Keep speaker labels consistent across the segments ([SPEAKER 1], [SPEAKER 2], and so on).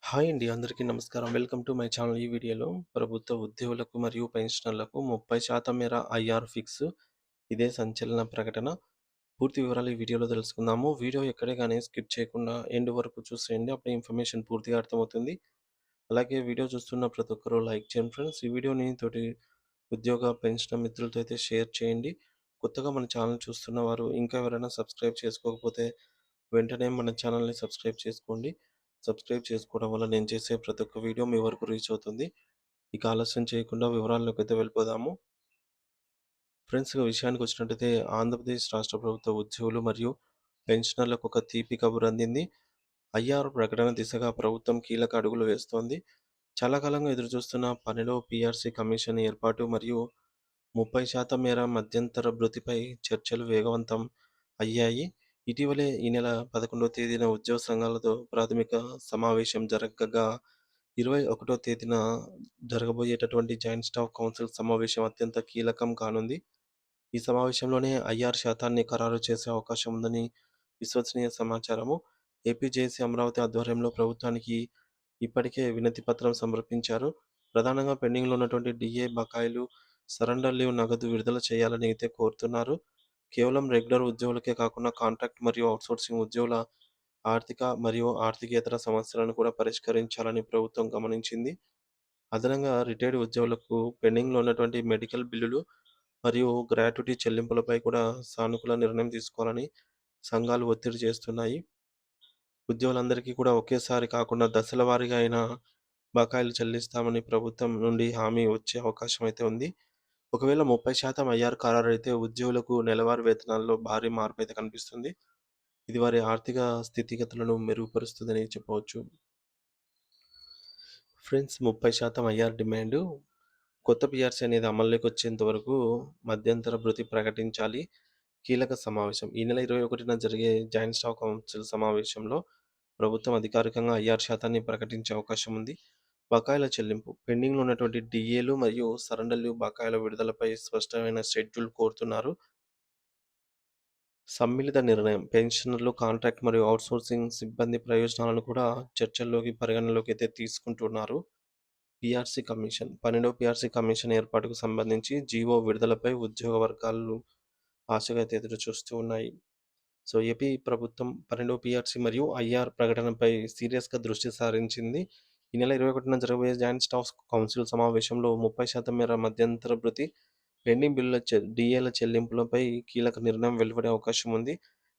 [SPEAKER 1] Hi అండి. అందరికీ నమస్కారం. Welcome to my channel. ఈ వీడియోలో ప్రభుత్వ ఉద్యోగులకు మరియు పెన్షనర్లకు 30% మేర ఐఆర్ ఫిక్స్. ఇదే సంచలన ప్రకటన. పూర్తి వివరాలు ఈ వీడియోలో తెలుసుకుందాము. వీడియో ఎక్కడే గాని స్కిప్ చేయకుండా ఎండ్ వరకు చూసేయండి. అప్పుడే ఇన్ఫర్మేషన్ పూర్తిగా అర్థమవుతుంది. అలాగే వీడియో చూస్తున్న ప్రతి ఒక్కరు లైక్ చేయండి ఫ్రెండ్స్. ఈ వీడియోని తోటి ఉద్యోగ, పెన్షనర్ మిత్రులతో అయితే షేర్ చేయండి. కొత్తగా మన ఛానల్ చూస్తున్న వారు ఇంకా ఎవరైనా సబ్స్క్రైబ్ చేసుకోకపోతే వెంటనే మన ఛానల్‌ని సబ్స్క్రైబ్ చేసుకోండి. సబ్స్క్రైబ్ చేసుకోవడం వల్ల నేను చేసే ప్రతి ఒక్క వీడియో మీ వరకు రీచ్ అవుతుంది. ఇక ఆలస్యం చేయకుండా వివరాల్లోకైతే వెళ్ళిపోదాము. ఫ్రెండ్స్, ఇక విషయానికొచ్చినట్టయితే ఆంధ్రప్రదేశ్ రాష్ట్ర ప్రభుత్వ ఉద్యోగులు మరియు పెన్షనర్లకు ఒక తీపి కబురు అందింది. ఐఆర్ ప్రకటన దిశగా ప్రభుత్వం కీలక అడుగులు వేస్తోంది. చాలా కాలంగా ఎదురుచూస్తున్న పనిలో పీఆర్సీ కమిషన్ ఏర్పాటు మరియు 30% మేర మధ్యంతర భృతిపై చర్చలు వేగవంతం అయ్యాయి. ఇటీవలే ఈ నెల 11వ తేదీన ఉద్యోగ సంఘాలతో ప్రాథమిక సమావేశం జరగగా, 21వ తేదీన జరగబోయేటటువంటి జాయింట్ స్టాఫ్ కౌన్సిల్ సమావేశం అత్యంత కీలకం కానుంది. ఈ సమావేశంలోనే ఐఆర్ శాతాన్ని ఖరారు చేసే అవకాశం ఉందని విశ్వసనీయ సమాచారము. ఏపీ జేఏసీ అమరావతి ఆధ్వర్యంలో ప్రభుత్వానికి ఇప్పటికే వినతి పత్రం సమర్పించారు. ప్రధానంగా పెండింగ్‌లో ఉన్నటువంటి డీఏ బకాయిలు, సరెండర్ లీవ్ నగదు విడుదల చేయాలని అయితే కోరుతున్నారు. కేవలం రెగ్యులర్ ఉద్యోగులకే కాకుండా కాంట్రాక్ట్ మరియు ఔట్‌సోర్సింగ్ ఉద్యోగుల ఆర్థిక మరియు ఆర్థికేతర సమస్యలను కూడా పరిష్కరించాలని ప్రభుత్వం గమనించింది. అదనంగా రిటైర్డ్ ఉద్యోగులకు పెండింగ్‌లో ఉన్నటువంటి మెడికల్ బిల్లులు మరియు గ్రాట్యుటీ చెల్లింపులపై కూడా సానుకూల నిర్ణయం తీసుకోవాలని సంఘాలు ఒత్తిడి చేస్తున్నాయి. ఉద్యోగులందరికీ కూడా ఒకేసారి కాకుండా దశల వారీగా అయినా బకాయిలు చెల్లిస్తామని ప్రభుత్వం నుండి హామీ వచ్చే అవకాశం అయితే ఉంది. ఒకవేళ 30% ఐఆర్ ఖరారైతే ఉద్యోగులకు నెలవారీ వేతనాల్లో భారీ మార్పయితే కనిపిస్తుంది. ఇది వారి ఆర్థిక స్థితిగతులను మెరుగుపరుస్తుందని చెప్పవచ్చు. ఫ్రెండ్స్, 30% ఐఆర్ డిమాండు కొత్త పీఆర్సీ అనేది అమల్లోకి వచ్చేంత వరకు మధ్యంతర భృతి ప్రకటించాలి. కీలక సమావేశం. ఈ నెల 21న జరిగే జాయింట్ స్టాఫ్ కౌన్సిల్ సమావేశంలో ప్రభుత్వం అధికారికంగా ఐఆర్ శాతాన్ని ప్రకటించే అవకాశం ఉంది. బకాయిల చెల్లింపు. పెండింగ్‌లో ఉన్నటువంటి డీఏలు మరియు సరెండర్ లీవ్ బకాయిల విడుదలపై స్పష్టమైన షెడ్యూల్ కోరుతున్నారు. సమ్మిళిత నిర్ణయం. పెన్షనర్లు, కాంట్రాక్ట్ మరియు ఔట్‌సోర్సింగ్ సిబ్బంది ప్రయోజనాలను కూడా చర్చల్లోకి పరిగణనలోకి అయితే తీసుకుంటున్నారు. PRC commission. 12వ పీఆర్సీ కమిషన్ ఏర్పాటుకు సంబంధించి జీవో విడుదలపై ఉద్యోగ వర్గాలు ఆశగా అయితే ఎదురుచూస్తూ ఉన్నాయి. సో, ఏపీ ప్రభుత్వం 12వ పీఆర్సీ మరియు ఐఆర్ ప్రకటనపై సీరియస్‌గా దృష్టి సారించింది. ఈ నెల 21న జరగబోయే జాయింట్ స్టాఫ్ కౌన్సిల్ సమావేశంలో 30% మేర మధ్యంతర భృతి, పెండింగ్ బిల్లుల డీఏల చెల్లింపులపై కీలక నిర్ణయం వెలువడే అవకాశం ఉంది.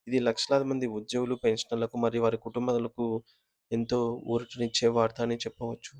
[SPEAKER 1] ఇది లక్షలాది మంది ఉద్యోగులు, పెన్షనర్లకు మరియు వారి కుటుంబాలకు ఎంతో ఊరటనిచ్చే వార్త అని చెప్పవచ్చు.